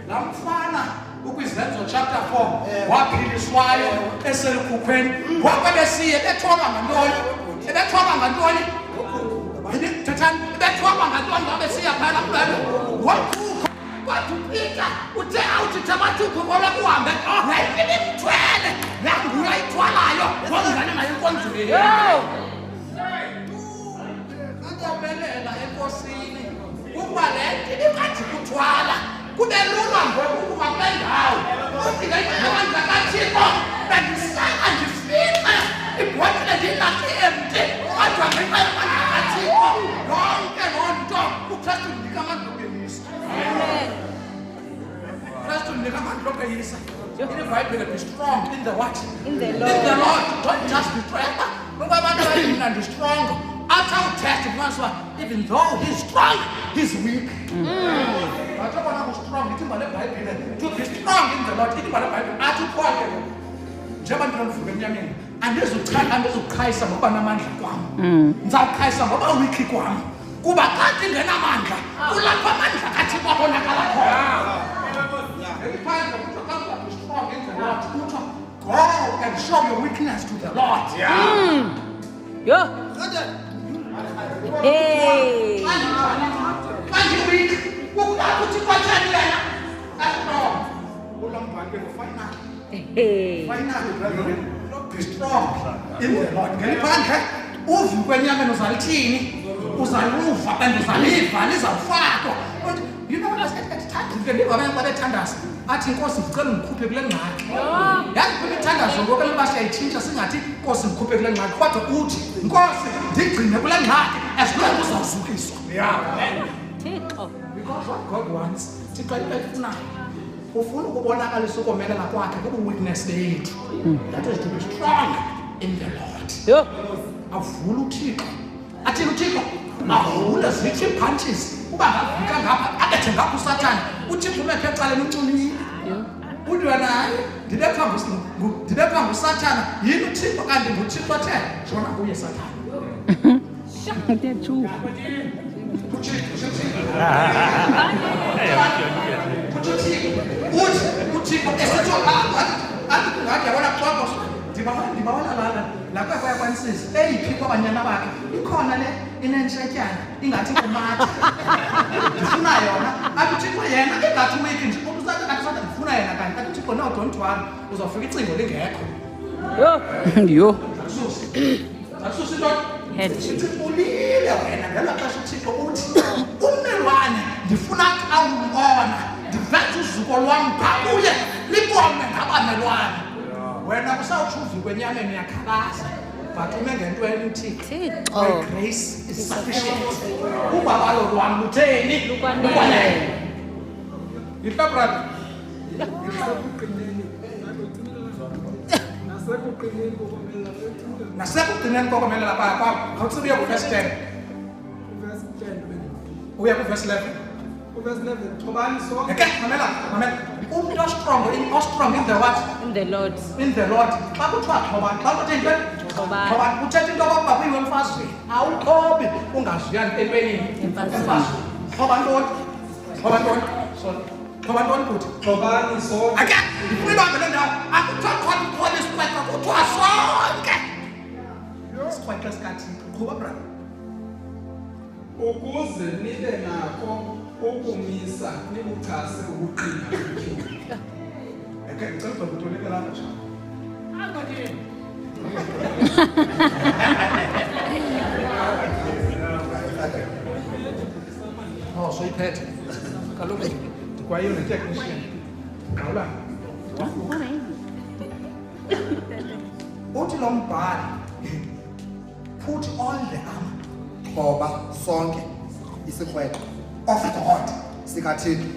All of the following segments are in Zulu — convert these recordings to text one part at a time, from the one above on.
lamfana ukwizenzo chapter 4 waphiliswayo eselukhukhweni wakwebesiye bethoba ngantoni ebethoba ngantoni thethani bethoba ngantoni ngabesiya phana kubani wakhupha kwathi uPeter uthe awuthi thabathupho ngoba kuhambe nayifike imthwele nanguye ayithwalayo ngongane nayo enkonzweni kanyabelela enkosini ukuba le nto ibikathi kuthwala kube lula ngokuba kule ndawo uthi ngenxa kaThixo bendisaka ndifile ibhotile ndingathi emde kodwa ngenxa kaThixo yonke loo nto uKristu unika amandla okuyisa. Amen. Kristu unika amandla okuyisa. In the Bible, be strong in the what? In the Lord. In the Lord. Don't just be strong. Ngoba abantu bayina strong. After we test it, even though he's strong, he's weak. But I want to be strong. It's in the Bible. To be strong in the Lord. It's in the Bible. I to call him. Jeba ndilo mfubenyamini. Andizukhayisa ngoba namandla kwami. Ndizawukhayisa ngoba weak kwami. Kuba kanti ngenamandla, kulapha amandla kaThixo abonakala khona. Strong in the Lord. Go and show your weakness to the Lord. Yeah. Hey. When you weak, who got put you on the that's wrong. Finally, be strong in the Lord. Can you find when you're you know what I said at times? You can live around the tenders. I think was if girl and couple glen night. That could be tenders or go back a teacher sing at it, was in couple glen night. What a good gossip, digging the glen night as long as I suki so. Yeah. Because what God wants to try to now. Ufuna ukubonakala isokomela kwakhe kuba witness lethu. That is to be strong in the Lord. Yeah. Avula uThixo. Athi uThixo avula zithi punches. Uba ngafika ngapha akethe ngapha uSathane. uThixo umephe ecaleni uncumile. Uthi wena hayi ndibepha nguSathane yini uThixo kanti nguThixo the shona kuye Sathane. Uthixo uThixo esitsho athi ngathi yabona xoko ndibawona la kwaya kwansisi eyiphi kwabanyana bakhe ikhona le inentshetyana ingathi kumatha ndifuna yona athi uThixo yena engathi wiki nje ubusathi akasathi ndifuna yena kanti athi uThixo no don't worry uzofika icingo lingekho yo asusi into ulile wena ngelo xesha uThixo uthi ummelwane ndifuna awumbona ndivethe uzuko lwam phakuye libone ngabamelwane wena kusawutshuvi kwenyameni yakhalaza but ume ngento eluThixo grace is sufficient ubabalo lwam lutheni lukwanele iFebruary nasekuqineni kokomelela phaa khawusibuye kuverse 10 uya kuverse 11 verse 11 thobani sonke okay mamela umuntu strong in the what in the Lord xa kuthiwa thobani xa kuthi into thobani uthetha into okokuba kuyiwe emfazweni awuthobi ungaziyani entwenini emfazweni thoba ntoni kuthi thobani sonke ake ndifuna le ndawo akuthiwa khona isikwekwe kuthiwa sonke isikwekwe sikaThixo qhuba brother ukuze nibe nakho ukumisa nibuchase ubuqina bethu. Okay, ngicela ukutoleka lapha nje. Angathi. Oh, so iphethe. Kaloku kwayo ne technician. Ngawula. Uthi lo mbhali put all the armor ngoba sonke isikweko of God sikaThixo.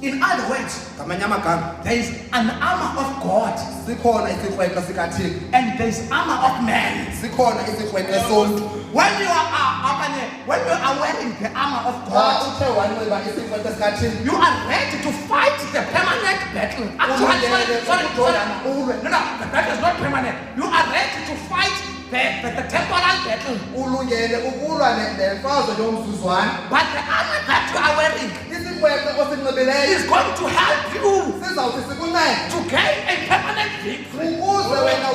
In other words, Ngamanye amagama, there is an armor of God sikhona isikweko sikaThixo and there is armor of man. sikhona isikweko somntu. When you are wearing the armor of God, Uthe wanxiba isikweko sikaThixo, you are ready to fight the permanent battle. Actually, sorry. No, the battle is not permanent. You are ready to fight the temporal battle. ulungele ukulwa nemfazwe yomzuzwana. But the armor that you are wearing, isikweko osinxibileyo is going to help you sizawuthi sikuncede to gain a permanent victory. ukuze wena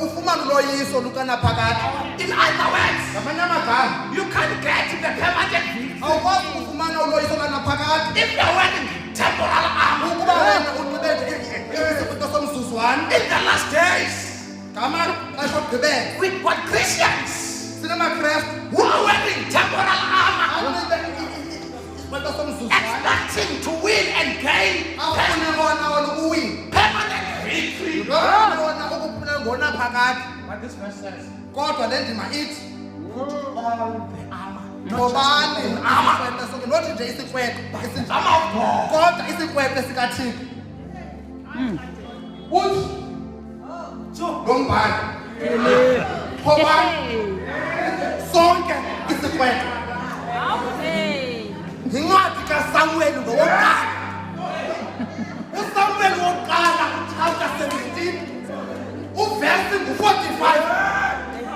ufumane uloyiso lukanaphakade. In other words, Ngamanye amagama, you can't get the permanent victory awukwazi ukufumana uloyiso lwanaphakade if you're wearing temporal armor. ukuba wena unxibe isikweko somzuzwana. In the last days, Ngamaxesha okugqibela we've got Christians sinamaKrestu who are wearing temporal armor, anxibe isikweko somzuzwana expecting to win and gain afune wona ukuwina permanent victory. afune wona ukuphila ngonaphakade. But this verse says, Kodwa le ndima ithi put all the armor, nobani armor, isikweko sonke nothi nje isikweko some of God. kodwa isikweko sikaThixo uthi lo mbhalo ngobani sonke isikweko yincwadi kaSamuweli ngowokuqala. uSamuweli wokuqala chapter 17 uvesi ngu-45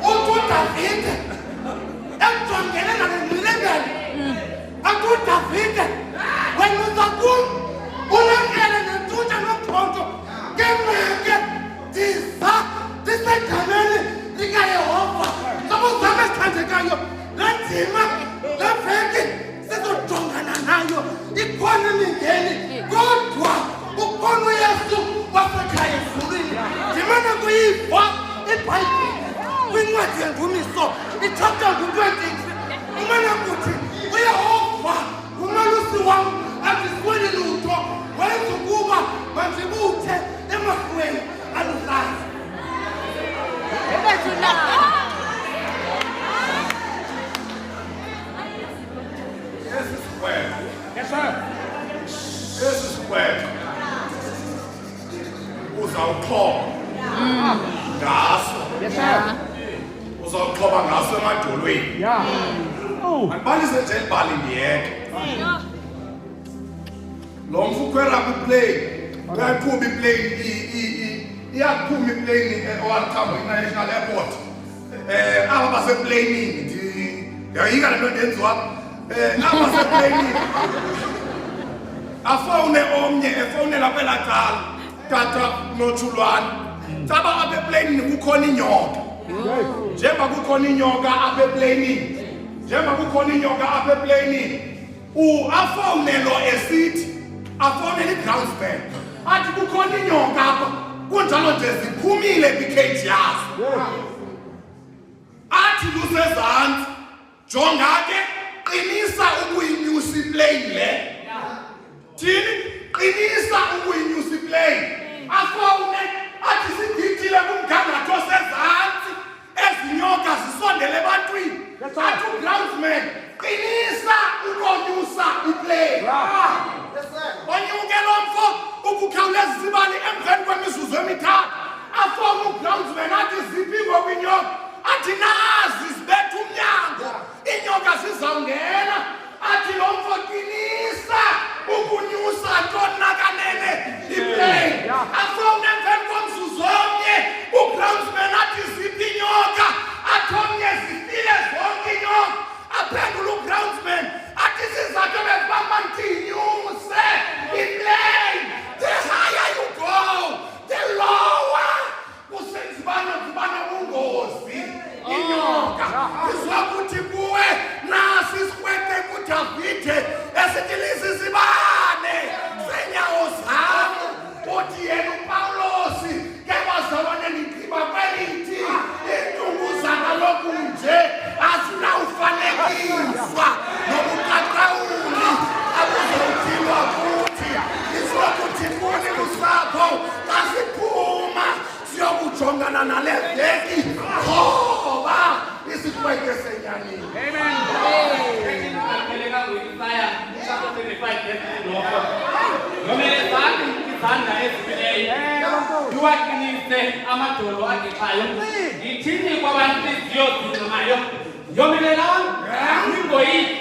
uthi uDavide emjongene nalengqilengele athi uDavide wena uza kum ulemkele nentutha nomphonto kemeke ndisegameni likaYehova. Sabuzame esithandekayo le nzima le veki sizojongana nayo ikhona imingeni kodwa ukhona uYesu wasekhaya ezulwini. Ndimane kuyiva iBhayibhile kwincwadi yendumiso ichapter ngu-23 umane kuthi uYehova ngumalusi wam andisweli lutho wenza ukuba mandibuthe emahweni aluhlaza. Esi sikweko uzawuxhoba ngaso, uzawuxhoba ngaso emadolweni. Mandibalise nje ibali ndiyeke. Lo mfu ukhwela kwiplane, uyaqhuba iplane, iyaphuma iplane owaLtambo International Airport. Aba baseplanini ndiyayika le nto ndenziwa. Aba baseplanini afowune omnye efowunela kwelaa cala tata nothulwane taba apha eplanini kukhona inyoka. Njengoba kukhona inyoka apha eplanini, njengoba kukhona inyoka apha eplanini, afowune lo esithi afowunele iGroundsman athi kukhona inyoka apha kunjalo nje ziphumile kwicage yazo. Athi lusezantsi jonga ke qinisa ukuyinyusa iplane le. Thini qinisa ukuyinyusa iplane. Afowune athi sigidile kumgangatho osezantsi ezinyoka zisondele ebantwini. Athi uGroundsman qinisa ukonyusa iplane. Onyuke lo mfo ukukhawuleza isibali emveni kwemizuzu emithathu. Afowune uGroundsman athi ziphi ngokwinyoka. Athi nazi zibetha umnyango inyoka zizawungena. Athi lo mfo qinisa ukunyusa ntonakanene iplane. Afowune emveni komzuzu omnye uGroundsman athi ziphi inyoka. Athi omnye zifile zonke inyoka. Aphendula uGroundsman athi sizathu bezibamba ndiyinyuse iplane. The higher you go, the lower. Kusenzibana bungozi inyoka. Izokuthi kuwe nasi isikweko kuDavide esitilisi sibane senyawo zami. Uthi yena uPawulosi ke wazalwane ligqiba kwelithi intunguza kaloku nje azinawufanekiswa nobuqaqawuli abuzothiwa kuthi izokuthi kuni lusapho xa siphuma siyokujongana nale veki ngoba isikweko senyanini. Iwaqinise amadolo agixayo ithini kwabantu iziyozingamayo yomelelanga ingoyiki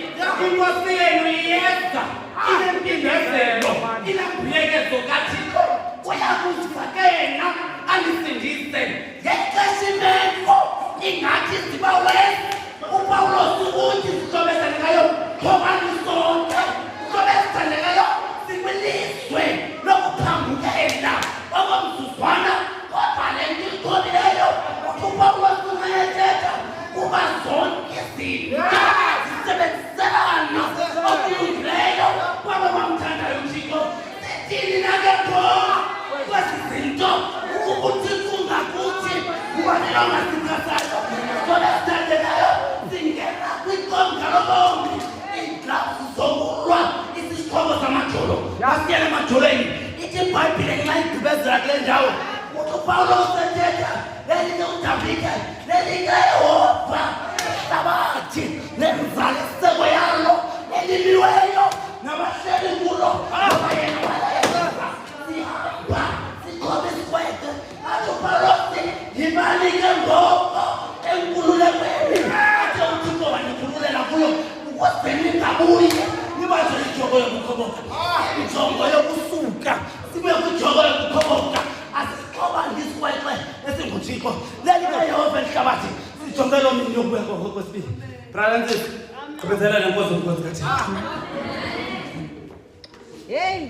inkosi yenu iyeza inempindezelo inambuyekezo kaThixo uyakuzifakela alisindise ngexesha imeko ingathi ziba wena uPawulos uthi sitobezane ngayo phokani sonke sitobezane ngayo Masiyana emadolweni. Ithi iBhayibhile nxa igqibezela kule ndawo. UPawulos ethetha lelike uDavide lelike Yehova ihlabathi lenzaliseko yalo eliliweyo nabahleli kulo abayena walayeza sihamba siqobe sikwete athi uPawulos yimali ke ngoko enkululekweni athi uThixo wanikhululela kuyo ukuze ningabuyi nibaze injongo yokukhoboka injongo yokusuka sibe kwinjongo yokukhoboka asiqoba ngisikwete esinguThixo lelike Yehova ihlabathi sijongele omini yokubuya kwesibili Francis qhubezela lenkosi umkhosi kaThixo Hey.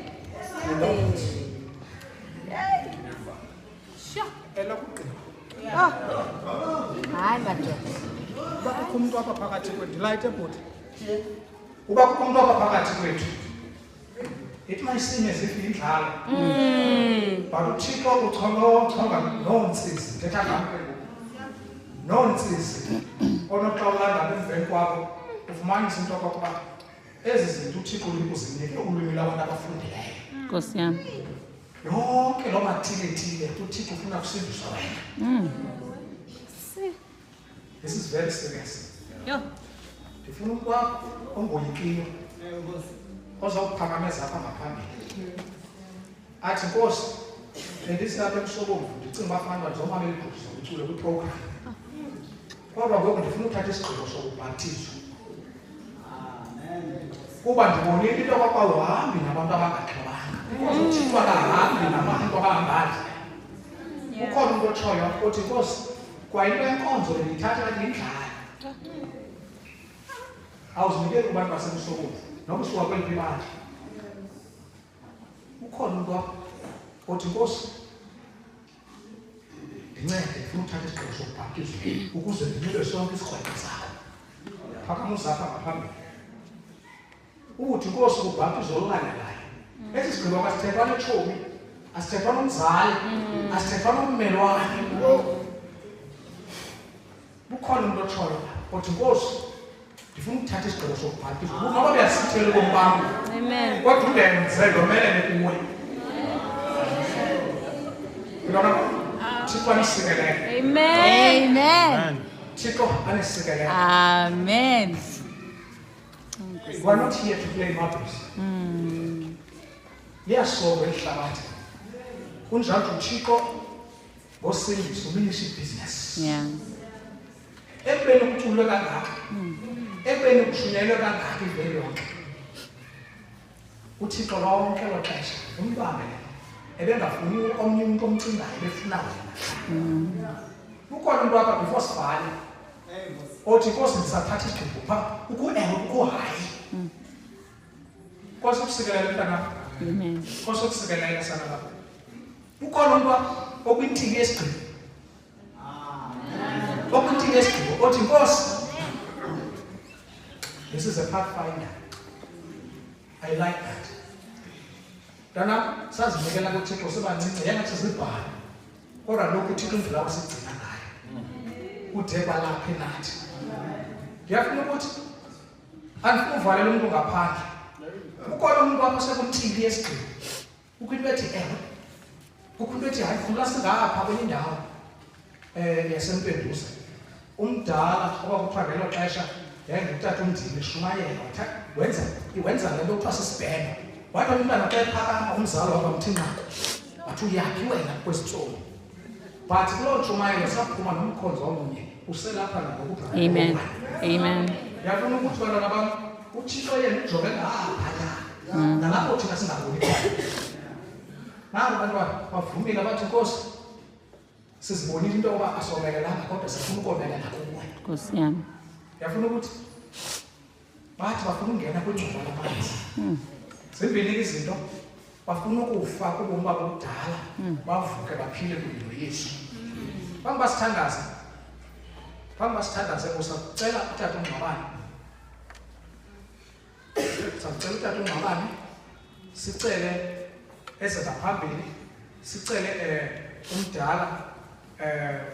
Hayi madoda. Uba kukho umuntu apha phakathi kwethu, ndilayite ebhodi. Uba kukho umuntu apha phakathi kwethu, ithi mayisinye zifi indlala. But uThixo uchonga nontsisi, thetha ngam ke ngoku. Nontsisi onoxa ulanda emveni kwakho ufumanisa into yokokuba ezi zinto uThixo uzinike ulwimi labantu abafundileyo. Nkosi yami. Yonke loo mathile uThixo ufuna kusindiswa wena. This is very serious. Yo. Ndifuna umntu wakho ongoyikiyo ozawuphakameza apha ngaphambili athi Nkosi bendisapha ebusobomvu ndicinga uba fanele ndizomamela igqubhi zobucule kwiprogram kodwa ngoku ndifuna uthatha isigqibo sokubhaphithizwa kuba ndibonile into yokokuba uhambi nabantu abangaxhobanga because uThixo akahambi nabantu abangabazi ukhona umntu otshoyo othi Nkosi kwayinto yenkonzo bendiyithatha kanti yindlala awuzinikeli kubantu basebusobomvu noma usuka kweliphi ibandla ukhona umntu apho othi Nkosi ndincede ndifuna uthatha isigqibo sokubhaphithizwa ukuze ndinxibe sonke isikrwebo sakho phakama uzapha ngaphambili uthi Nkosi kubhaphithizwa olulandelayo esi sigqibo asithethwa netshomi asithethwa nomzali asithethwa nommelwane ukhona umntu otshoyo othi Nkosi ndifuna ukuthatha isigqibo sokubhaphithizwa noba beyasithela ubomi bam Amen. kodwa undenze ndomelele kuwe intona Thixo anisikelele Amen. Amen. Thixo anisikelele Amen. we are not here to play marbles liyasoka elihlabathi kunjalo uThixo ngosindiso uminisha ibhizinesi Yeah. ekubeni ukuculwe kangaka ekubeni kushunyelwe kangaka ivele yonke uThixo lonke lo xesha umbambe ebengafuni omnye umuntu omcingayo befuna wena ukhona umuntu apha before sivale othi Nkosi ndisathatha isigqibo pha ukuewe ukuhayi Nkosi ukusikelele mntana Amen. Nkosi ukusikelele sana lapha ukhona umuntu okwintini yesigqibo okwintini yesigqibo othi Nkosi this is a pathfinder I like that Dana sazinikela kuThixo sebancinci yangathi sizibhala kodwa lokhu uThixo indlela osigcina ngayo uthe balaphe nathi ngiyafuna ukuthi andifuna uvalela umuntu ngaphandle ukhona umuntu apha sekunthili yesigqibo ukhona bethi ukhona bethi hayi funa singapha kwenye indawo yasempenduza umdala okwakuthiwa ngelo xesha yayingutata umndini eshumayela wenza le nto kuthiwa sisibheno wathi umntana xa ephakama umzali wakwamthinqako wathi uyaphi wena kwesitsomi but kuloo ntshumayelo saphuma nomkhonzo omnye uselapha nangoku Amen. Amen. yafuna ukuthi bantwana bam uThixo yena ujonge ngaphaya nalapho thina singaboni nabo bantwana bavumile bathi Nkosi sizibonile into yokuba asomelelanga kodwa sifuna ukomelela kuwe Nkosi yami. yafuna ukuthi bathi bafuna ungena kwingxoxo lamanzi zimbini izinto bafuna ukufa kubomi babo kudala bavuke baphile kunye noYesu bangibasithandaza usacela utata uNgxabane sacela utata uNgxabane sicele eze ngaphambili sicele umdala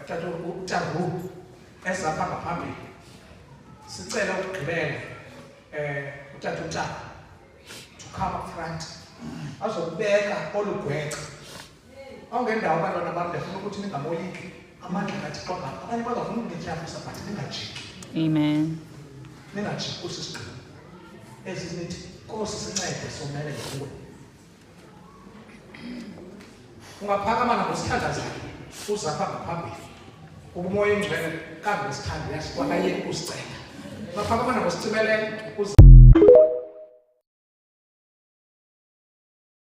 utata uTabu eze apha ngaphambili sicele ukugqibela utata uTabu to come up front azokubeka olugwexa awungendawo abantwana bami ndifuna ukuthi ningamoyiki amandla kaThixo ngapha abanye bazafuna ukungityafisa but ningajiki Amen. ningajiki kusisigqibo ezi nithi Nkosi sincede somelele kuwe ungaphakama nangosithandazana uzapha ngaphambili umoya engcwele kambe sithanda yasikwanayeni kusicela ungaphakama nangosicibelele